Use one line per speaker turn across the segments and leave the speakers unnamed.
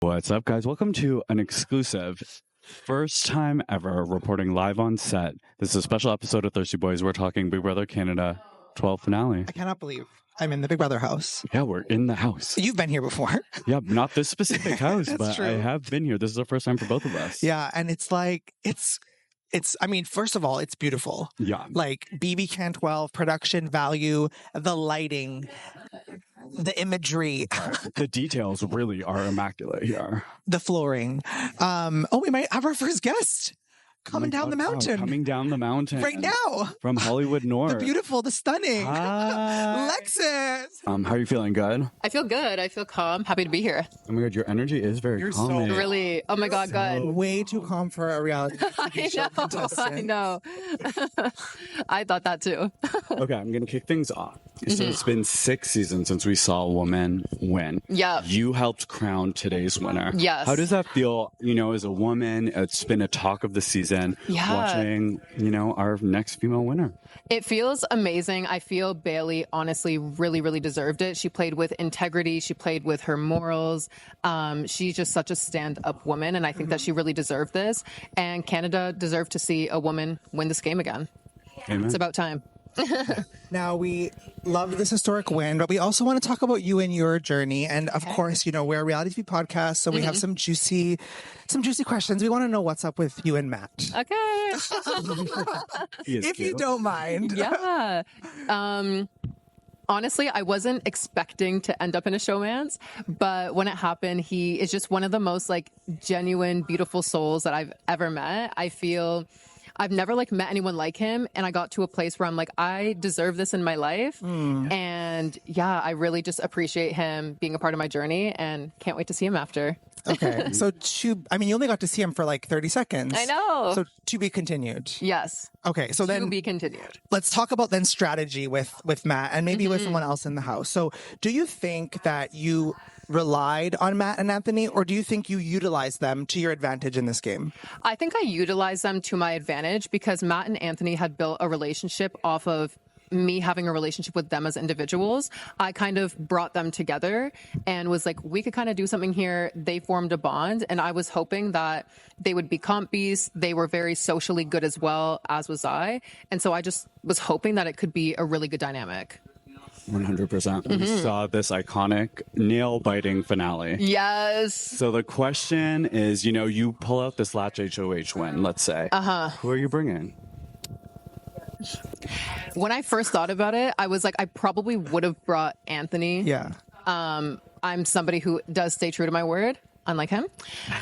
What's up, guys? Welcome to an exclusive, first time ever reporting live on set. This is a special episode of THYRSTY Boys. We're talking Big Brother Canada 12 finale.
I cannot believe I'm in the Big Brother house.
Yeah, we're in the house.
You've been here before.
Yeah, not this specific house, but
true.
I have been here. This is the first time for both of us.
Yeah, and it's like, I mean, first of all, it's beautiful.
Yeah.
Like BBCAN12, production value, the lighting, the imagery.
The details really are immaculate here.
The flooring. We might have our first guest coming down the mountain.
Coming down the mountain.
Right now.
From Hollywood North.
The beautiful, the stunning.
Hi.
Lexus.
How are you feeling? Good?
I feel good. I feel calm. Happy to be here.
Oh my God, your energy is very calming.
Really? Oh my God, good.
Way too calm for a reality show contestant.
I know. I thought that too.
Okay, I'm going to kick things off. So it's been 6 seasons since we saw a woman win.
Yeah.
You helped crown today's winner.
Yes.
How does that feel, as a woman? It's been a talk of the season.
Yeah.
Watching, our next female winner.
It feels amazing. I feel Bayleigh honestly really, really deserved it. She played with integrity. She played with her morals. She's just such a stand-up woman, and I think that she really deserved this. And Canada deserved to see a woman win this game again.
Amen.
It's about time.
Now, we love this historic win, but we also want to talk about you and your journey. And of course, we're a reality TV podcast, so we have some juicy questions. We want to know what's up with you and Matt.
Okay.
If you don't mind.
Yeah. Honestly, I wasn't expecting to end up in a showmance, but when it happened, he is just one of the most genuine, beautiful souls that I've ever met. I feel I've never met anyone like him, and I got to a place where I'm like, I deserve this in my life. And yeah, I really just appreciate him being a part of my journey and can't wait to see him after.
Okay. So you only got to see him for 30 seconds.
I know.
So to be continued.
Yes.
Okay. So then
To be continued.
let's talk about then strategy with Matt and maybe with someone else in the house. So do you think that you relied on Matt and Anthony, or do you think you utilized them to your advantage in this game?
I think I utilized them to my advantage because Matt and Anthony had built a relationship off of me having a relationship with them as individuals. I kind of brought them together and was like, we could kind of do something here. They formed a bond, and I was hoping that they would be compies. They were very socially good as well, as was I. And so I just was hoping that it could be a really good dynamic.
100%. We saw this iconic nail-biting finale.
Yes.
So the question is, you pull out this latch HOH win, let's say. Who are you bringing?
When I first thought about it, I was like, I probably would have brought Anthony.
Yeah.
I'm somebody who does stay true to my word, unlike him.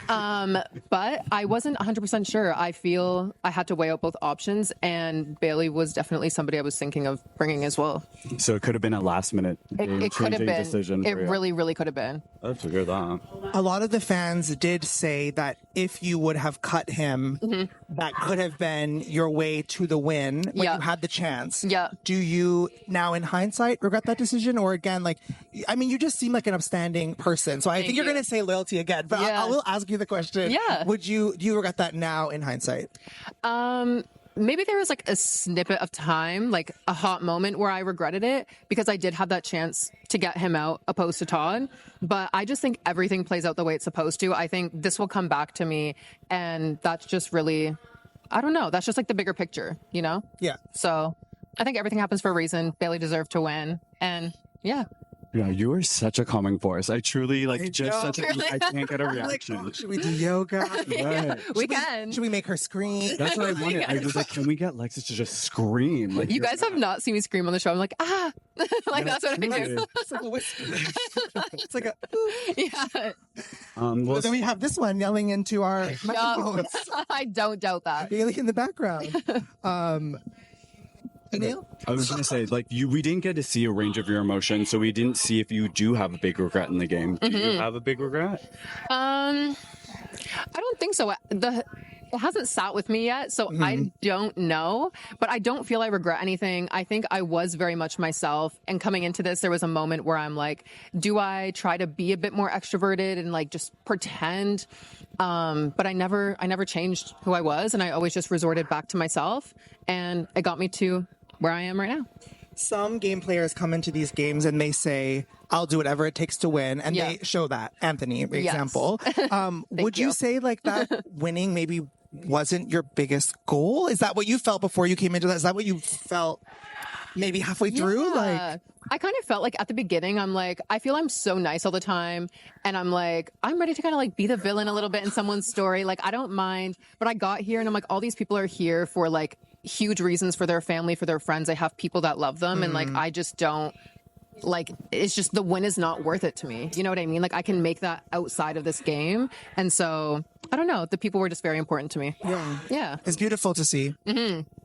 But I wasn't 100% sure. I feel I had to weigh out both options, and Bayleigh was definitely somebody I was thinking of bringing as well.
So it could have been a last-minute
It could have been.
decision.
It really, really could have been.
I'd figure that.
A lot of the fans did say that if you would have cut him, that could have been your way to the win when you had the chance.
Yeah.
Do you now, in hindsight, regret that decision? Or again, you just seem like an upstanding person. So I think you're going to say loyalty again, but I will ask you the question.
Yeah.
Do you regret that now in hindsight?
Maybe there was a snippet of time, a hot moment where I regretted it because I did have that chance to get him out opposed to Todd. But I just think everything plays out the way it's supposed to. I think this will come back to me, and that's just really, I don't know. That's just the bigger picture,
Yeah.
So I think everything happens for a reason. Bayleigh deserved to win. And yeah.
Yeah, you are such a calming force. I truly I can't get a reaction.
Should we do yoga?
Right.
We can.
Should we make her scream?
That's what I wanted. I was like, can we get Lexus to just scream?
You guys have not seen me scream on the show. I'm like, ah. That's what I do.
It's like a whisper. It's like a...
Yeah.
But then we have this one yelling into our microphones.
I don't doubt that.
Bayleigh in the background. Aneal?
I was going to say, we didn't get to see a range of your emotions, so we didn't see if you do have a big regret in the game. Do you have a big regret?
I don't think so. It hasn't sat with me yet, so I don't know. But I don't feel I regret anything. I think I was very much myself. And coming into this, there was a moment where I'm like, do I try to be a bit more extroverted and just pretend? But I never changed who I was, and I always just resorted back to myself. And it got me to where I am right now.
some game players come into these games and they say, I'll do whatever it takes to win. And they show that. Anthony, for example. Would you say like that winning maybe wasn't your biggest goal? Is that what you felt before you came into that? Is that what you felt maybe halfway through? Like,
I kind of felt like at the beginning, I'm like, I feel I'm so nice all the time. And I'm like, I'm ready to kind of like be the villain a little bit in someone's story. Like, I don't mind. But I got here and I'm like, all these people are here for like huge reasons, for their family, for their friends. I have people that love them. And like, I just don't. Like, it's just the win is not worth it to me. You know what I mean? Like, I can make that outside of this game. And so, I don't know. The people were just very important to me. Yeah.
It's beautiful to see.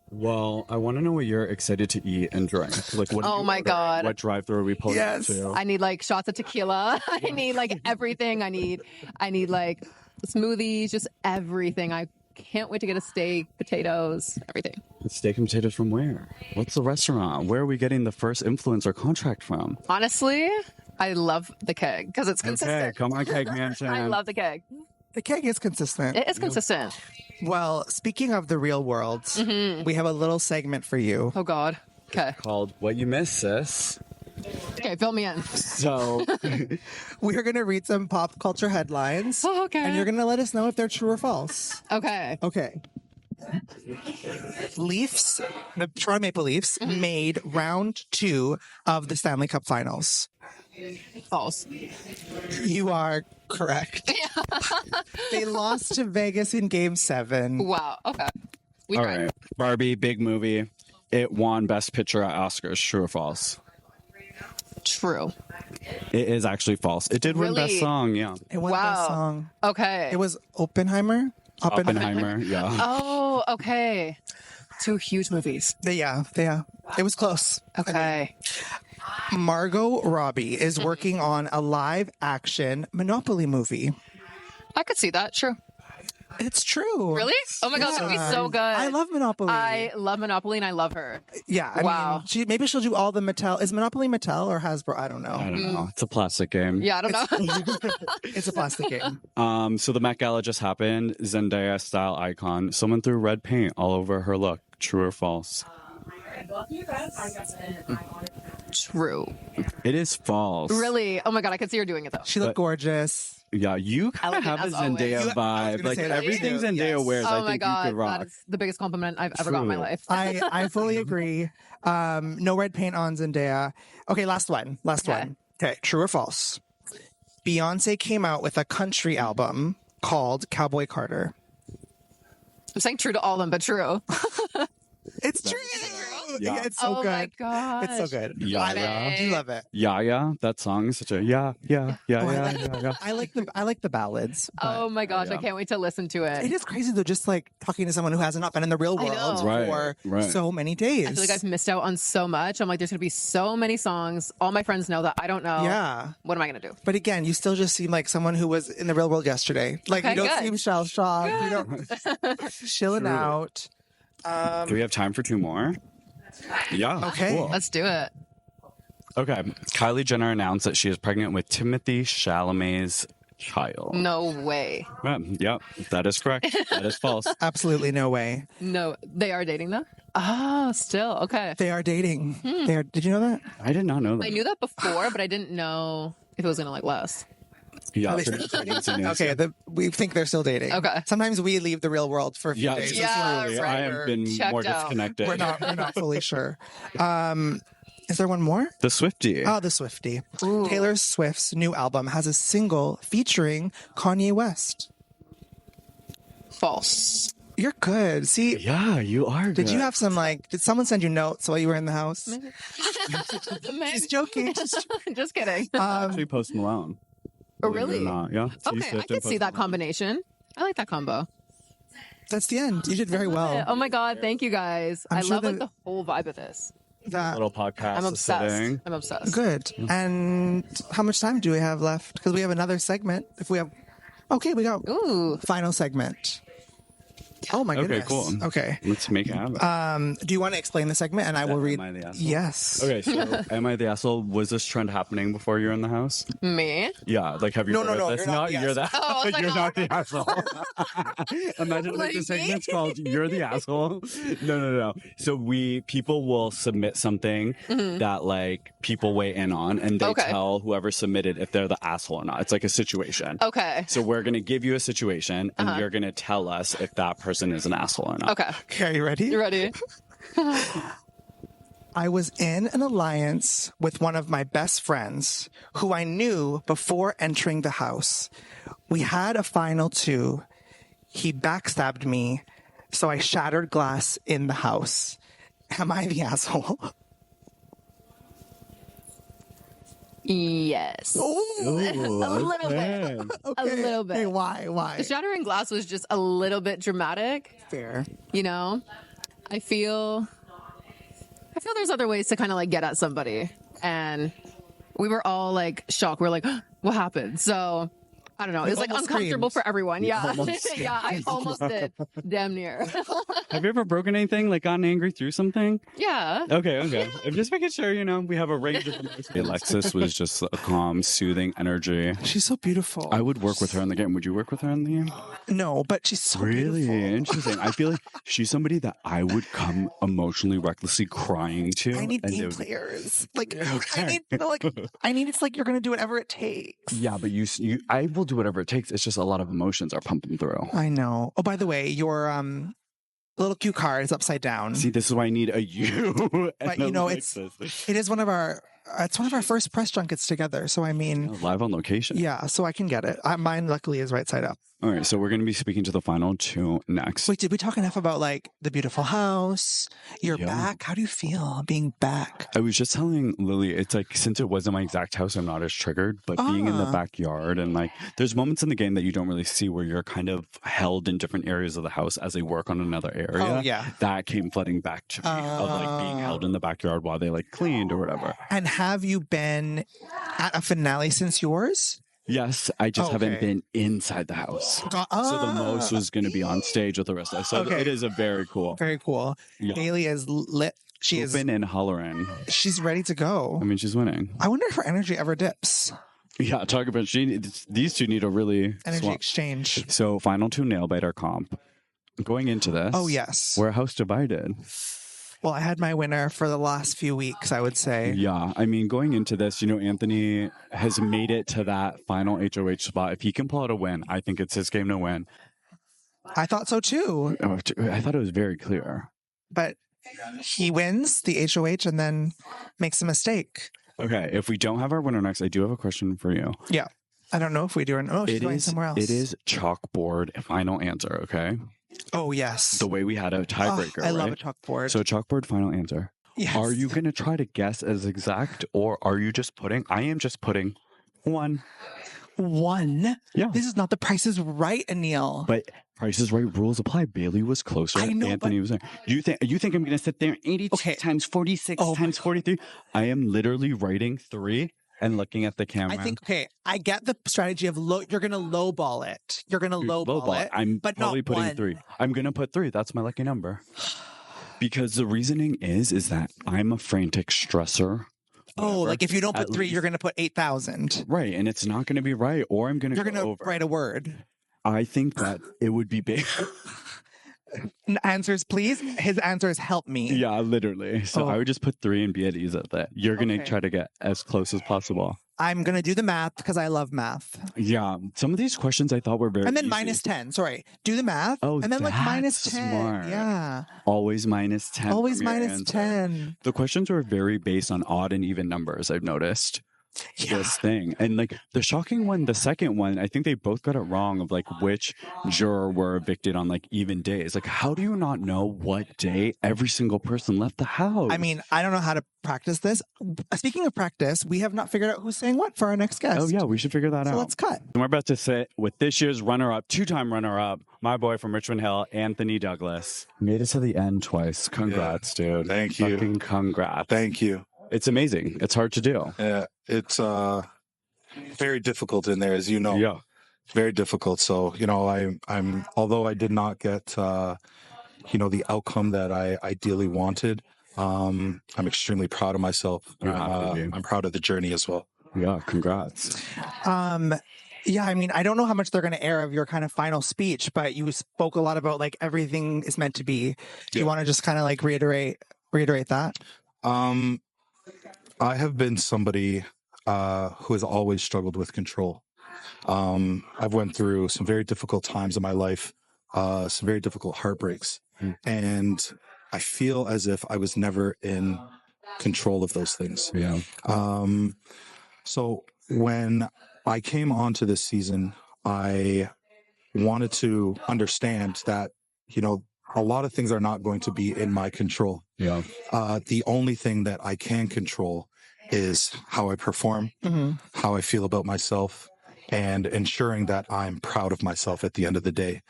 Well, I want to know what you're excited to eat and drink. Like, what?
Oh my God!
What drive-thru are we pulling into?
I need like shots of tequila. I need like everything. I need like smoothies, just everything. I can't wait to get a steak, potatoes, everything.
Steak and potatoes from where? What's the restaurant? Where are we getting the first influencer contract from?
Honestly, I love the keg because it's consistent.
Okay, come on, Keg Mansion.
I love the keg.
The keg is consistent.
It is consistent.
Well, speaking of the real world, we have a little segment for you.
Oh God. Okay.
Called What You Miss, Sis.
Okay, fill me in.
So
We're going to read some pop culture headlines.
Oh, okay.
And you're going to let us know if they're true or false.
Okay.
Okay. Leafs, the Toronto Maple Leafs, made round 2 of the Stanley Cup Finals.
False.
You are correct. They lost to Vegas in Game 7.
Wow. Okay.
all right, Barbie, big movie. It won Best Picture at Oscars. True or false?
True.
It is actually false. It did win Best Song. Yeah.
It won Best Song.
Okay.
It was Oppenheimer.
Yeah.
Oh, okay. 2 huge movies.
Yeah. It was close.
Okay.
Margot Robbie is working on a live action Monopoly movie.
I could see that. True.
It's true.
Really? Oh my God, that'd be so good.
I love Monopoly.
I love Monopoly and I love her.
Yeah. I mean, maybe she'll do all the Mattel. Is Monopoly Mattel or Hasbro? I don't know.
I don't know. It's a plastic game.
Yeah, I don't know.
It's a plastic game.
So the Met Gala just happened. Zendaya style icon. Someone threw red paint all over her look. True or false?
True.
It is false.
Really? Oh my God, I could see her doing it though.
She looked gorgeous.
Yeah, you kind of have a Zendaya vibe. Like everything Zendaya wears, I think you could rock.
That is the biggest compliment I've ever got in my life.
I fully agree. No red paint on Zendaya. Okay, last one. Okay, true or false? Beyonce came out with a country album called Cowboy Carter.
I'm saying true to all of them, but true.
It's true. Yeah, it's so good.
Oh my God.
It's so good.
Yeah.
Do you love it?
Yeah. That song is such a yeah.
I like the ballads.
Oh my gosh, I can't wait to listen to it.
It is crazy though, just like talking to someone who has not been in the real world for so many days.
I feel like I've missed out on so much. I'm like, there's gonna be so many songs. All my friends know that I don't know.
Yeah.
What am I gonna do?
But again, you still just seem like someone who was in the real world yesterday. Like you don't seem shell shocked. You don't chilling out.
Do we have time for 2 more? Yeah.
Okay.
Cool.
Let's do it.
Okay. Kylie Jenner announced that she is pregnant with Timothée Chalamet's child.
No way.
Yep, that is correct. That is false.
Absolutely no way.
No, they are dating though? Oh, still. Okay.
They are dating. Did you know that?
I did not know that.
I knew that before, but I didn't know if it was going to like last.
Yeah.
Okay, we think they're still dating.
Okay.
Sometimes we leave the real world for a few days.
Yeah,
truly.
right.
I have been more disconnected.
We're not fully sure. Is there one more?
The Swiftie.
Oh, the Swiftie. Ooh. Taylor Swift's new album has a single featuring Kanye West.
False.
You're good. See?
Yeah, you are good.
Did you have some, did someone send you notes while you were in the house?
Maybe.
She's joking.
Just kidding.
Actually, Post Malone.
Oh, really?
Yeah.
Okay, I could see that combination. I like that combo.
That's the end. You did very well.
Oh my God, thank you guys. I
sure
love like the whole vibe of this.
That
little podcast.
I'm obsessed. I'm obsessed.
Good. And how much time do we have left? Because we have another segment. If we have, okay, we got final segment. Oh my
Okay,
goodness.
cool.
Okay.
Let's make it happen.
Do you want to explain the segment and I will read?
Am I the asshole?
Yes.
Okay, so am I the asshole? Was this trend happening before you were in the house?
Me?
Yeah, like have you
No,
heard
no,
of
no,
this?
you're not the
you're the
Oh, I was like,
you're
oh.
not the asshole. Imagine like the
Like
segment's
me?
called "You're the Asshole." No. So people will submit something that like people weigh in on, and they
Okay.
tell whoever submitted if they're the asshole or not. It's like a situation.
Okay.
So we're gonna give you a situation, and you're gonna tell us if that person is an asshole or not.
Okay.
Okay, are you ready?
You ready?
I was in an alliance with one of my best friends who I knew before entering the house. We had a final two. He backstabbed me, so I shattered glass in the house. Am I the asshole?
Yes. A little bit. A little bit.
Hey, why?
The shattering glass was just a little bit dramatic,
Fair.
you know? I feel there's other ways to kind of like get at somebody. And we were all like shocked. We're like, what happened? So I don't know. It was like
almost
uncomfortable
screamed.
for everyone. Yeah.
almost
Yeah, I almost did. Damn near.
Have you ever broken anything, like gotten angry through something?
Yeah.
Okay. I'm just making sure, we have a range of emotions. Lexus was just a calm, soothing energy.
She's so beautiful.
I would work with her in the game. Would you work with her in the game?
No, but she's so
Really
beautiful.
interesting. I feel like she's somebody that I would come emotionally, recklessly crying to.
I need
and they
game
would-
players. Like
Okay.
I need it's like you're gonna do whatever it takes.
Yeah, but I will do whatever it takes. It's just a lot of emotions are pumping through.
I know. Oh, by the way, your little cue card is upside down.
See, this is why I need a you.
But you know, it is one of our first press junkets together. So I mean,
live on location.
yeah. So I can get it. Mine luckily is right side up.
All right, so we're going to be speaking to the final two next.
Wait, did we talk enough about like the beautiful house? You're
Yeah.
back. How do you feel being back?
I was just telling Lily, it's like since it wasn't my exact house, I'm not as triggered, but being in the backyard and like there's moments in the game that you don't really see where you're kind of held in different areas of the house as they work on another area.
Oh, yeah.
That came flooding back to me of like being held in the backyard while they like cleaned or whatever.
And have you been at a finale since yours?
Yes, I just haven't
Okay.
been inside the house. So the
Ah,
most was going to be on stage with the rest of us. So
Okay.
it is a very cool.
very cool.
Yeah.
Bayleigh is lit. She
Open and hollering.
she's ready to go.
I mean, she's winning.
I wonder if her energy ever dips.
Yeah, talk about these two need a really
Energy
swap.
exchange.
So final two nail biter comp. Going into this.
Oh, yes.
We're house divided.
Well, I had my winner for the last few weeks, I would say.
Yeah. I mean, going into this, Anthony has made it to that final HOH spot. If he can pull out a win, I think it's his game to win.
I thought so too.
I thought it was very clear.
But he wins the HOH and then makes a mistake.
Okay. If we don't have our winner next, I do have a question for you.
Yeah. I don't know if we do or no. She's going somewhere else.
It is chalkboard final answer. Okay.
Oh, yes.
The way we had a tiebreaker.
I love
right?
a chalkboard.
So chalkboard final answer.
Yes.
Are you going to try to guess as exact or are you just putting, I am just putting one.
One?
Yeah.
This is not the Price is Right, Aneal.
But Price is Right rules apply. Bayleigh was closer.
I know,
Anthony was there. You think I'm going to sit there 82
Okay.
times 46
Oh my
times 43? I am literally writing 3 and looking at the camera.
I think, okay, I get the strategy of you're going to lowball it. You're going to lowball it.
I'm
but
probably
not
putting
one.
3. I'm going to put 3. That's my lucky number. Because the reasoning is that I'm a frantic stressor.
Oh, like if you don't
At
put 3,
least.
you're going to put 8,000.
Right. And it's not going to be right. Or I'm going to
You're
go
going to
over.
write a word.
I think that it would be big.
Answers, please. His answer is help me.
Yeah, literally. So
Oh.
I would just put 3 and be at ease at that. You're going to
Okay.
try to get as close as possible.
I'm going to do the math because I love math.
Yeah. Some of these questions I thought were very
And then
easy.
minus 10. Sorry. Do the math.
Oh,
and then like minus
that's
10.
smart.
Yeah.
Always minus 10.
Always
from your
minus
answer.
10.
The questions were very based on odd and even numbers, I've noticed.
Yeah.
This thing. And like the shocking one, the second one, I think they both got it wrong of like which juror were evicted on like even days. Like, how do you not know what day every single person left the house?
I mean, I don't know how to practice this. Speaking of practice, we have not figured out who's saying what for our next guest.
oh yeah, we should figure that
So
out.
let's cut.
And we're about to sit with this year's runner-up, 2-time runner-up, my boy from Richmond Hill, Anthony Douglas. Made it to the end twice. Congrats, dude.
Thank you.
Fucking congrats.
Thank you.
It's amazing. It's hard to do.
Yeah, it's very difficult in there, as you know.
Yeah.
very difficult. So, I'm although I did not get, the outcome that I ideally wanted, I'm extremely proud of myself. I'm proud of the journey as well.
Yeah, congrats.
Yeah, I mean, I don't know how much they're going to air of your kind of final speech, but you spoke a lot about like everything is meant to be. Do you want to just kind of like reiterate that?
I have been somebody who has always struggled with control. I've went through some very difficult times in my life, some very difficult heartbreaks, and I feel as if I was never in control of those things.
Yeah.
So when I came onto this season, I wanted to understand that, a lot of things are not going to be in my control.
Yeah.
The only thing that I can control is how I perform, how I feel about myself, and ensuring that I'm proud of myself at the end of the day.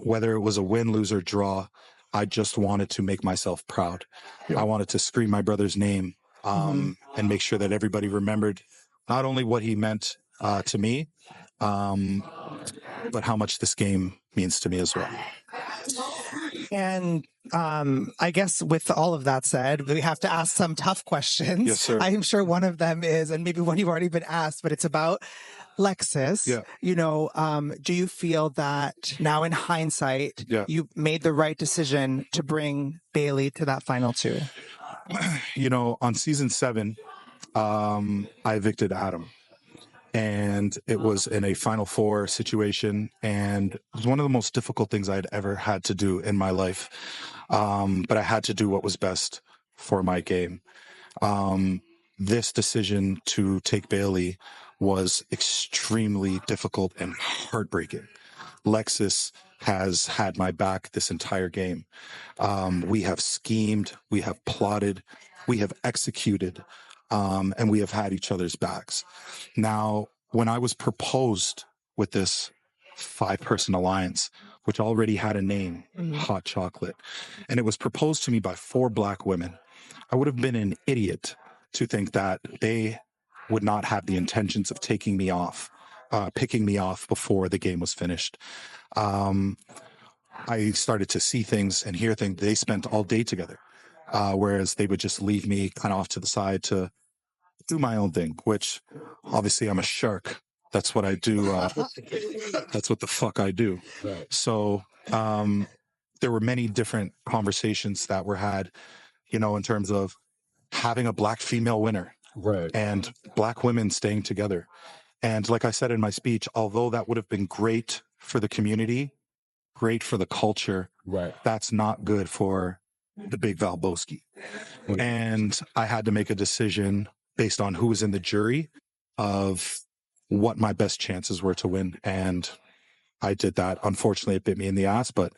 Whether it was a win, lose, or draw, I just wanted to make myself proud. I wanted to scream my brother's name and make sure that everybody remembered not only what he meant to me, but how much this game means to me as well.
And I guess with all of that said, we have to ask some tough questions.
Yes, sir.
I'm sure one of them is, and maybe one you've already been asked, but it's about Lexus.
Yeah.
Do you feel that now in hindsight, you made the right decision to bring Bayleigh to that final two?
On season 7, I evicted Adam. And it was in a Final Four situation, and it was one of the most difficult things I had ever had to do in my life. But I had to do what was best for my game. This decision to take Bayleigh was extremely difficult and heartbreaking. Lexus has had my back this entire game. We have schemed, we have plotted, we have executed, and we have had each other's backs. Now, when I was proposed with this 5-person alliance, which already had a name, Hot Chocolate, and it was proposed to me by 4 Black women, I would have been an idiot to think that they would not have the intentions of taking me off, picking me off before the game was finished. I started to see things and hear things. They spent all day together, whereas they would just leave me kind of off to the side to do my own thing, which obviously I'm a shark. That's what I do. That's what the fuck I do. Right. So there were many different conversations that were had, in terms of having a Black female winner,
right,
and Black women staying together. And like I said in my speech, although that would have been great for the community, great for the culture,
right,
that's not good for the Big Valboski. Right. And I had to make a decision based on who was in the jury of what my best chances were to win. And I did that. Unfortunately, it bit me in the ass, but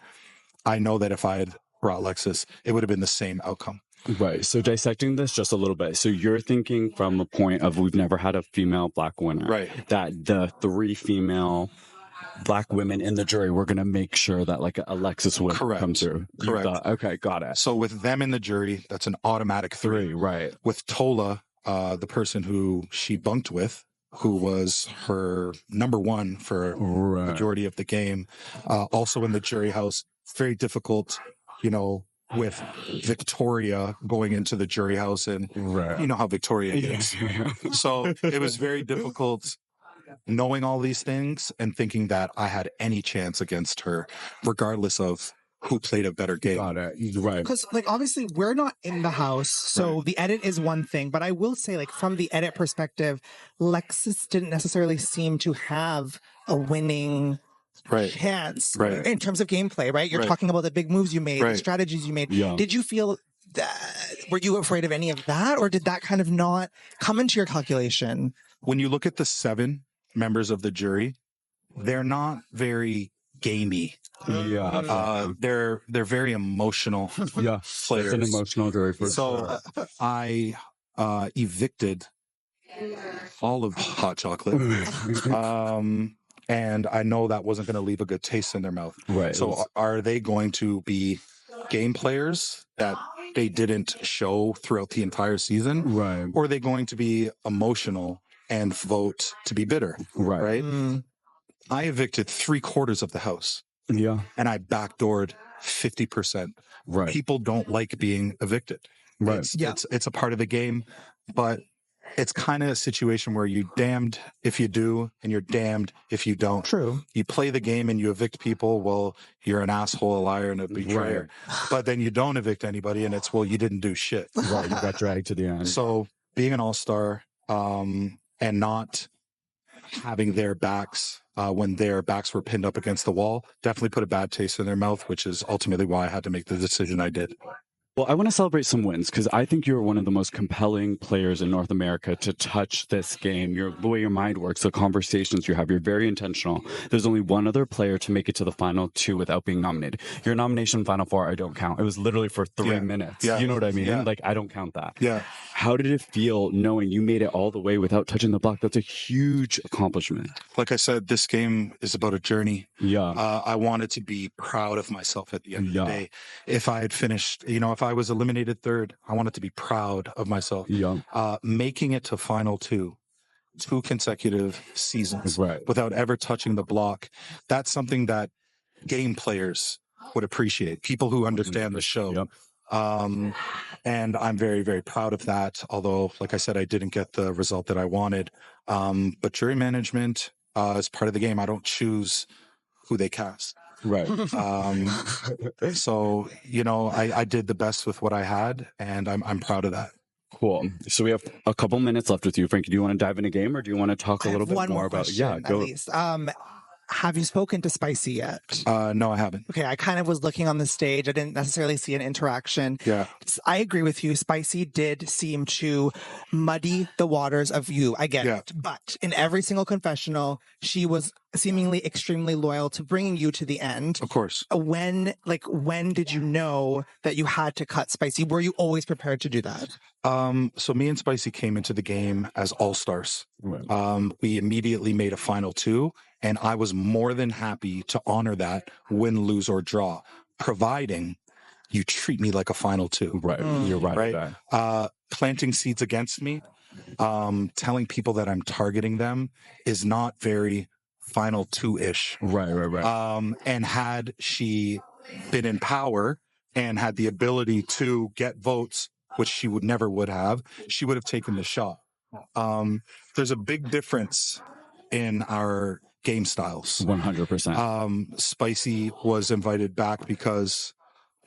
I know that if I had brought Lexus, it would have been the same outcome.
Right. So dissecting this just a little bit. So you're thinking from a point of we've never had a female Black winner.
Right.
That the 3 female Black women in the jury, we're going to make sure that like Alexis would come through.
Correct.
Okay, got it.
So with them in the jury, that's an automatic 3.
Right.
With Tola, the person who she bunked with, who was her number 1 for majority of the game, also in the jury house. Very difficult, with Victoria going into the jury house, and you know how Victoria is. So it was very difficult knowing all these things and thinking that I had any chance against her, regardless of who played a better game.
Got it. Right.
Because, obviously, we're not in the house, so the edit is one thing. But I will say, from the edit perspective, Lexus didn't necessarily seem to have a winning chance in terms of gameplay, right? You're talking about the big moves you made, the strategies you made.
Yeah.
Did you feel that, were you afraid of any of that, or did that kind of not come into your calculation?
When you look at the 7 members of the jury, they're not very gamey.
Yeah.
They're very emotional players.
It's an emotional jury for
sure. I evicted all of Hot Chocolate. And I know that wasn't going to leave a good taste in their mouth.
Right.
So are they going to be game players that they didn't show throughout the entire season?
Right.
Or are they going to be emotional and vote to be bitter?
Right.
I evicted 3/4 of the house.
Yeah.
And I backdoored 50%.
Right.
People don't like being evicted.
Right.
It's a part of the game, but it's kind of a situation where you're damned if you do and you're damned if you don't.
True.
You play the game and you evict people, well, you're an asshole, a liar, and a betrayer. Right. But then you don't evict anybody and it's, well, you didn't do shit.
Right, you got dragged to the end.
So being an all-star and not having their backs when their backs were pinned up against the wall definitely put a bad taste in their mouth, which is ultimately why I had to make the decision I did.
Well, I want to celebrate some wins because I think you're one of the most compelling players in North America to touch this game. The way your mind works, the conversations you have, you're very intentional. There's only one other player to make it to the final 2 without being nominated. Your nomination final 4, I don't count. It was literally for 3 minutes. Yeah. You know what I mean? Yeah. Like, I don't count that.
Yeah.
How did it feel knowing you made it all the way without touching the block? That's a huge accomplishment.
Like I said, this game is about a journey.
Yeah.
I wanted to be proud of myself at the end of the day. If I had finished, if I was eliminated 3rd, I wanted to be proud of myself.
Yeah.
Making it to final 2 consecutive seasons without ever touching the block, that's something that game players would appreciate. People who understand the show.
Yep.
And I'm very, very proud of that. Although, like I said, I didn't get the result that I wanted. But jury management is part of the game. I don't choose who they cast.
Right.
So, I did the best with what I had, and I'm proud of that.
Cool. So we have a couple minutes left with you, Frankie. Do you want to dive in a game, or do you want to talk a little bit more about?
Yeah, go. At least. Have you spoken to Spicy yet?
No, I haven't.
Okay, I kind of was looking on the stage. I didn't necessarily see an interaction.
Yeah.
I agree with you. Spicy did seem to muddy the waters of you. I get it. But in every single confessional, she was seemingly extremely loyal to bringing you to the end.
Of course.
When did you know that you had to cut Spicy? Were you always prepared to do that?
So me and Spicy came into the game as all-stars. Right. We immediately made a final 2. And I was more than happy to honor that, win, lose, or draw, providing you treat me like a final 2.
Right. You're right.
Planting seeds against me, telling people that I'm targeting them is not very final 2-ish.
Right.
And had she been in power and had the ability to get votes, which she would have, she would have taken the shot. There's a big difference in our game styles.
100%.
Spicy was invited back because,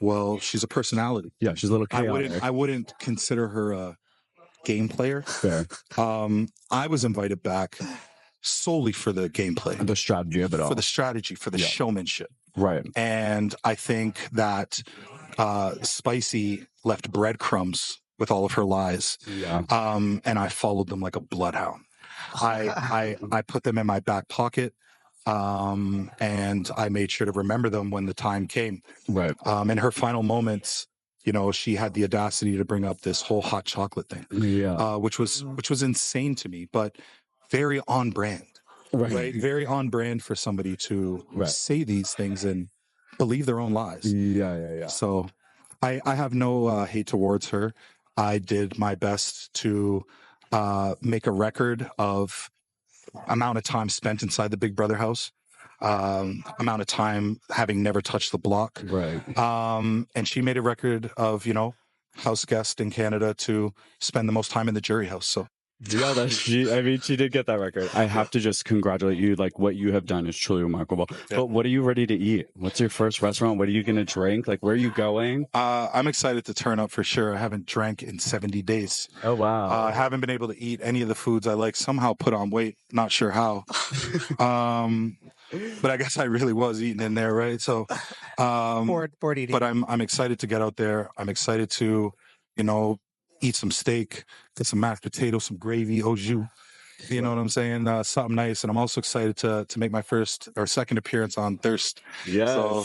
well, she's a personality.
Yeah, she's a little chaotic.
I wouldn't consider her a game player.
Fair.
I was invited back solely for the gameplay.
The strategy of it all.
For the strategy, for the showmanship.
Right.
And I think that Spicy left breadcrumbs with all of her lies.
Yeah.
And I followed them like a bloodhound. I put them in my back pocket, and I made sure to remember them when the time came.
Right.
In her final moments, she had the audacity to bring up this whole hot chocolate thing.
Yeah.
Which was insane to me, but very on brand. Right. Very on brand for somebody to say these things and believe their own lies.
Yeah.
So I have no hate towards her. I did my best to make a record of amount of time spent inside the Big Brother house, amount of time having never touched the block.
Right.
And she made a record of, Houseguest in Canada to spend the most time in the jury house. So
yeah, she did get that record. I have to just congratulate you. Like, what you have done is truly remarkable. Yeah. But what are you ready to eat? What's your first restaurant? What are you going to drink? Like, where are you going?
I'm excited to turn up for sure. I haven't drank in 70 days.
Oh, wow.
I haven't been able to eat any of the foods I like. Somehow put on weight. Not sure how. But I guess I really was eating in there, right? So,
bored eating.
But I'm excited to get out there. I'm excited to, eat some steak, get some mashed potatoes, some gravy, au jus. You know what I'm saying? Something nice. And I'm also excited to make my first or second appearance on THYRST.
Yes.
So,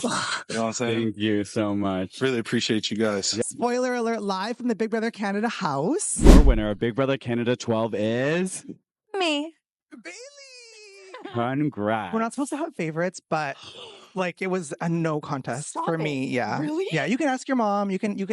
you know what I'm saying?
Thank you so much.
Really appreciate you guys.
Yeah. Spoiler alert, live from the Big Brother Canada house.
Our winner of Big Brother Canada 12 is...
me.
Bayleigh.
Congrats.
We're not supposed to have favorites, but... it was a no contest for me. Yeah.
Really?
Yeah. You can ask your mom. You can be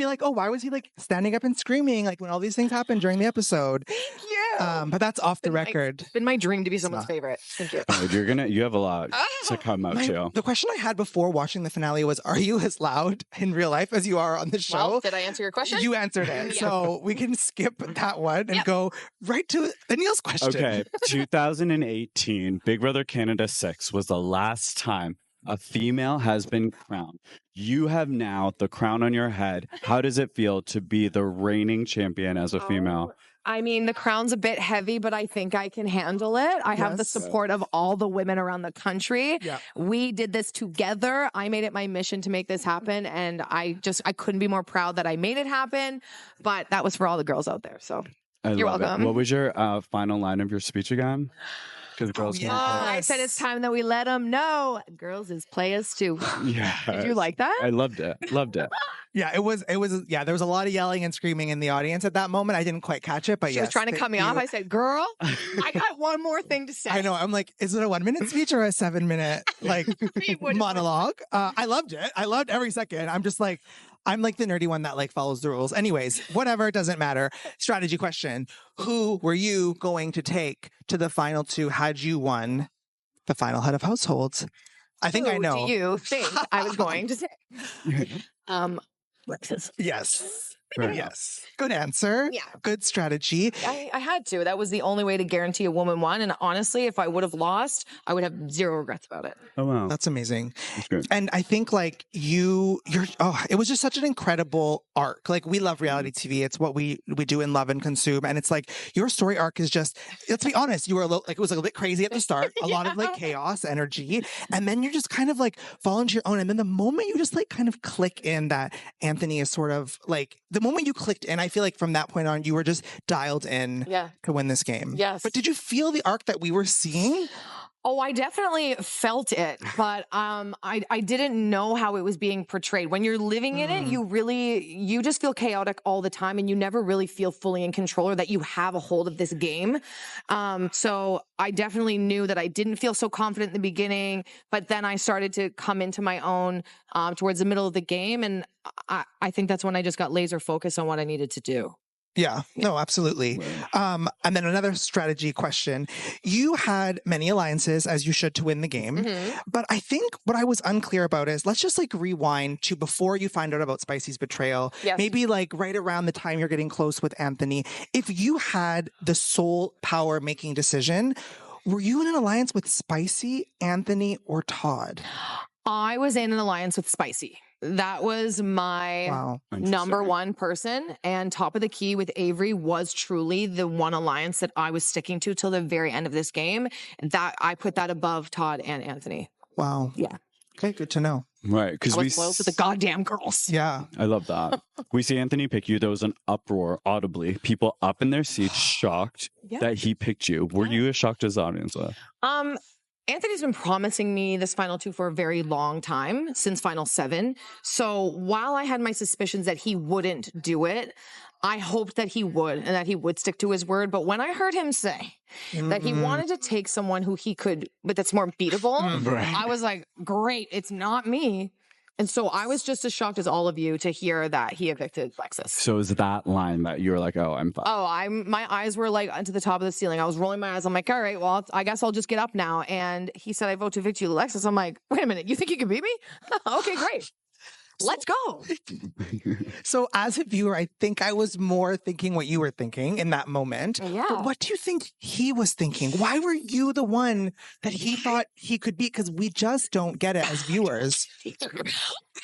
like, oh, why was he standing up and screaming when all these things happened during the episode?
Thank you.
But that's off the record.
It's been my dream to be someone's favorite. Thank you.
Oh, you have a lot to come out too.
The question I had before watching the finale was, are you as loud in real life as you are on the show?
Well, did I answer your question?
You answered it. So we can skip that one and go right to Aneal's question.
Okay. 2018, Big Brother Canada 6 was the last time a female has been crowned. You have now the crown on your head. How does it feel to be the reigning champion as a female?
I mean, the crown's a bit heavy, but I think I can handle it. I have the support of all the women around the country. Yeah. We did this together. I made it my mission to make this happen. And I couldn't be more proud that I made it happen. But that was for all the girls out there. So you're welcome.
What was your final line of your speech again? Because girls
I said it's time that we let them know girls is players too.
Yeah.
Did you like that?
I loved it.
Yeah, it was, there was a lot of yelling and screaming in the audience at that moment. I didn't quite catch it, but
she was trying to cut me off. I said, girl, I got one more thing to say.
I know. I'm like, is it a 1-minute speech or a 7-minute monologue? I loved it. I loved every second. I'm just like, I'm like the nerdy one that follows the rules. Anyways, whatever, it doesn't matter. Strategy question. Who were you going to take to the final 2 had you won the final head of households? I think I know.
Who do you think I was going to take? Lexus.
Yes. Yes. Good answer.
Yeah.
Good strategy.
I had to. That was the only way to guarantee a woman won. And honestly, if I would have lost, I would have 0 regrets about it.
Oh, wow.
That's amazing.
That's good.
And I think it was just such an incredible arc. We love reality TV. It's what we do and love and consume. And it's your story arc is just, let's be honest, you were it was a bit crazy at the start, a lot of chaos, energy. And then you're just kind of fall into your own. And then the moment you just kind of click in that Anthony is sort of the moment you clicked in, I feel from that point on, you were just dialed in to win this game.
Yes.
But did you feel the arc that we were seeing?
Oh, I definitely felt it, but I didn't know how it was being portrayed. When you're living in it, you just feel chaotic all the time, and you never really feel fully in control or that you have a hold of this game. So I definitely knew that I didn't feel so confident in the beginning, but then I started to come into my own towards the middle of the game, and I think that's when I just got laser focused on what I needed to do.
Yeah, no, absolutely. And then another strategy question. You had many alliances, as you should, to win the game. Mm-hmm. But I think what I was unclear about is, let's just rewind to before you find out about Spicy's betrayal. Yes. Maybe right around the time you're getting close with Anthony. If you had the sole power making decision, were you in an alliance with Spicy, Anthony, or Todd?
I was in an alliance with Spicy. That was my number one person, and top of the key with Avery was truly the one alliance that I was sticking to till the very end of this game. That I put that above Todd and Anthony.
Wow.
Yeah.
Okay, good to know.
Right, because we
loyal to the goddamn girls.
Yeah,
I love that. We see Anthony pick you. There was an uproar audibly. People up in their seats, shocked that he picked you. Were you as shocked as the audience was?
Anthony's been promising me this final 2 for a very long time, since final 7. So while I had my suspicions that he wouldn't do it, I hoped that he would and that he would stick to his word. But when I heard him say that he wanted to take someone who he could, but that's more beatable, I was like, great, it's not me. And so I was just as shocked as all of you to hear that he evicted Lexus.
So is that line that you were like, oh, I'm fine?
Oh, my eyes were to the top of the ceiling. I was rolling my eyes. I'm like, all right, well, I guess I'll just get up now. And he said, I vote to evict you, Lexus. I'm like, wait a minute, you think you can beat me? Okay, great. Let's go.
So as a viewer, I think I was more thinking what you were thinking in that moment.
Yeah.
But what do you think he was thinking? Why were you the one that he thought he could beat? Because we just don't get it as viewers.
I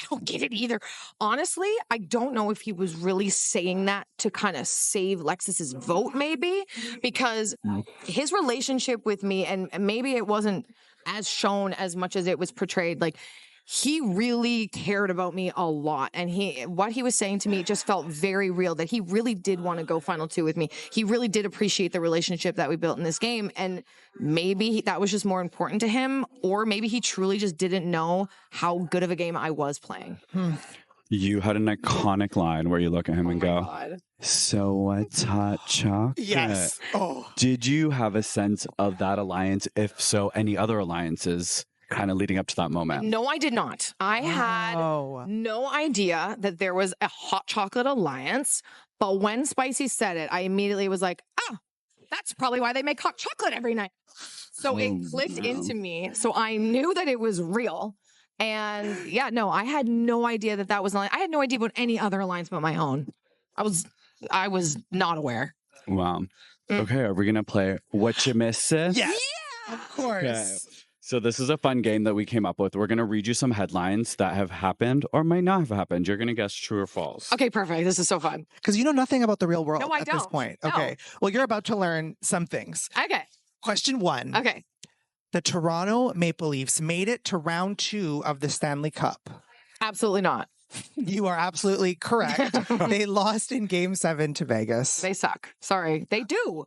don't get it either. Honestly, I don't know if he was really saying that to kind of save Lexus's vote, maybe, because his relationship with me, and maybe it wasn't as shown as much as it was portrayed, he really cared about me a lot. And what he was saying to me just felt very real, that he really did want to go final 2 with me. He really did appreciate the relationship that we built in this game. And maybe that was just more important to him, or maybe he truly just didn't know how good of a game I was playing.
You had an iconic line where you look at him and go, so what's hot chocolate?
Yes. Oh.
Did you have a sense of that alliance? If so, any other alliances kind of leading up to that moment?
No, I did not. I had no idea that there was a hot chocolate alliance. But when Spicy said it, I immediately was like, That's probably why they make hot chocolate every night. So it clicked into me. So I knew that it was real. And yeah, no, I had no idea that was, I had no idea about any other alliance but my own. I was not aware.
Wow. Okay, are we going to play What You Miss, Sis?
Yes, of course.
Okay. So this is a fun game that we came up with. We're going to read you some headlines that have happened or might not have happened. You're going to guess true or false.
Okay, perfect. This is so fun.
Because you know nothing about the real world
No, I
at this
don't.
point.
No.
Okay. Well, you're about to learn some things.
Okay.
Question 1.
Okay.
The Toronto Maple Leafs made it to round 2 of the Stanley Cup.
Absolutely not.
You are absolutely correct. They lost in Game 7 to Vegas.
They suck. Sorry. They do.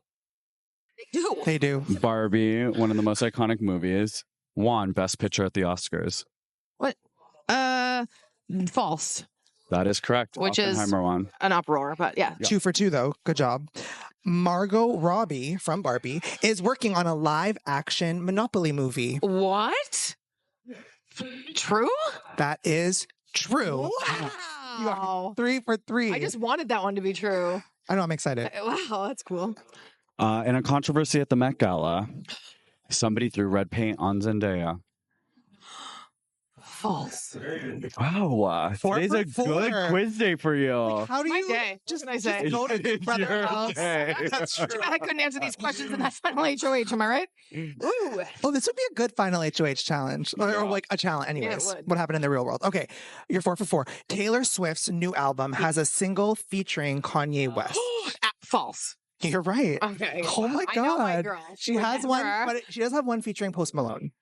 They do.
They do.
Barbie, one of the most iconic movies, won Best Picture at the Oscars.
What? False.
That is correct.
Which is
Oppenheimer won.
an uproar, but yeah.
2 for 2, though. Good job. Margot Robbie from Barbie is working on a live action Monopoly movie.
What? True?
That is true. You are
Wow.
3 for 3.
I just wanted that one to be true.
I know, I'm excited.
Wow, that's cool.
In a controversy at the Met Gala, somebody threw red paint on Zendaya.
False.
Wow.
4
Today's
for
a
4.
good quiz day for you.
How do
My
you
day.
just
What can I say?
go to
It's
Brother
your
House?
day.
That's true.
I couldn't answer these questions in that final HOH, am I right? Ooh.
Oh, this would be a good final HOH challenge, or
Yeah.
like a challenge. Anyways,
would.
what happened in the real world? Okay, you're 4 for 4. Taylor Swift's new album has a single featuring Kanye West.
False.
You're right.
Okay.
Oh my
I know my
God.
girl.
She has one,
Remember?
but she does have one featuring Post Malone.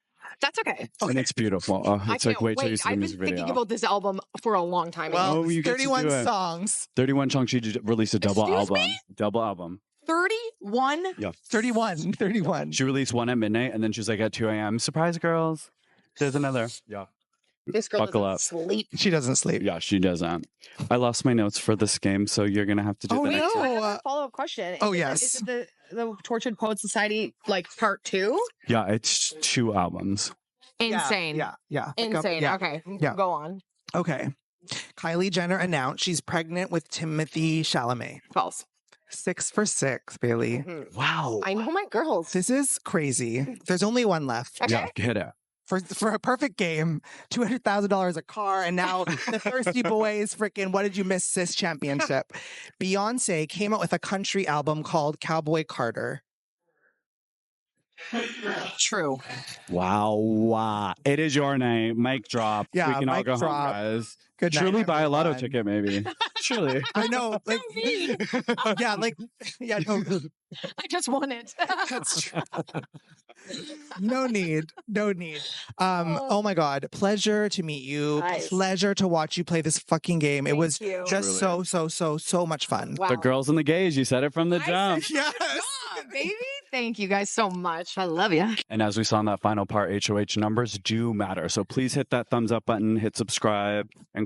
That's okay.
And it's beautiful. Oh,
I
it's like
can't
wait till you
wait.
see the
I've been
music video.
thinking about this album for a long time.
Well,
Oh, you get to
31
do it.
songs.
31 chunks. She released a double
Excuse
album.
me?
Double album.
31?
Yeah.
31.
She released one at midnight, and then she was like at 2 a.m. Surprise, girls. There's another. Yeah.
This girl
Buckle
doesn't
up.
sleep.
She doesn't sleep.
Yeah, she doesn't. I lost my notes for this game, so you're going to have to do
Oh,
the
no.
next one.
I have a follow-up question.
Oh,
Is it-
yes.
Is it the Tortured Poets Society, like, part 2?
Yeah, it's 2 albums.
Insane.
Yeah.
Insane.
Yeah.
Okay.
Yeah.
Go on.
Okay. Kylie Jenner announced she's pregnant with Timothy Chalamet.
False.
6 for 6, Bailey.
Wow.
I know my girls.
This is crazy. There's only one left.
Okay.
Yeah, hit it.
For a perfect game, $200,000 a car, and now the Thirsty Boys freaking What Did You Miss Sis Championship. Beyonce came out with a country album called Cowboy Carter.
True.
Wow. It is your night. Mic drop.
Yeah,
we can all
mic
go
drop.
home, guys.
Good night,
Truly buy a lotto
everyone.
ticket, maybe. Truly.
I know, like, no,
I just won it.
that's true. No need. Oh my God. Pleasure to meet you.
Nice.
Pleasure to watch you play this fucking game. It was
you.
just so much fun.
Wow.
The girls and the gays, you said it from the
I
jump.
said-
Yes.
Yeah, baby. Thank you guys so much. I love you.
And as we saw in that final part, HOH numbers do matter. So please hit that thumbs up button, hit subscribe, and